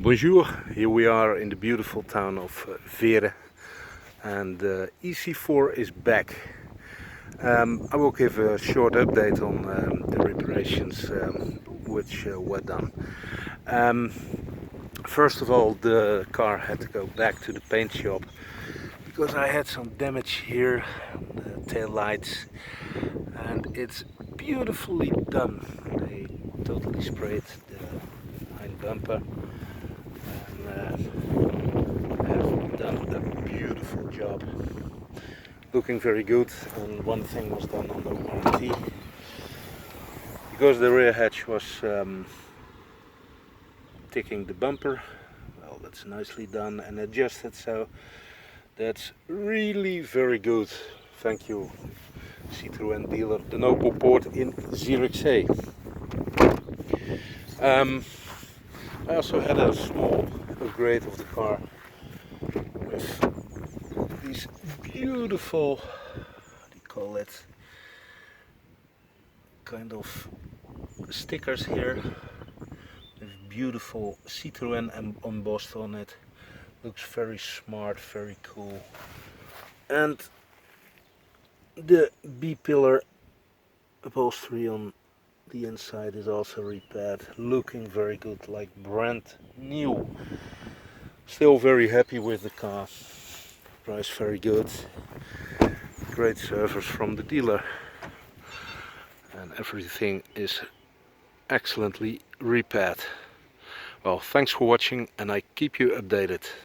Bonjour, here we are in the beautiful town of Veere, and ë-C4 is back. I will give a short update on the reparations which were done. First of all, the car had to go back to the paint shop because I had some damage here, the tail lights, and it's beautifully done. They totally sprayed the hind bumper and have done a beautiful job. Looking very good, and one thing was done on the warranty because the rear hatch was ticking the bumper. Well, that's nicely done and adjusted, so that's really very good. Thank you, Citroën dealer De Nopel Poort in Zierikzee. I also had a small upgrade of the car with these beautiful, what do you call it, kind of stickers here with beautiful Citroën embossed on it. Looks very smart, very cool. And the B-pillar upholstery on the inside is also repaired, looking very good, like brand new. Still very happy with the car. Price very good. Great service from the dealer. And everything is excellently repaired. Well, thanks for watching, and I keep you updated.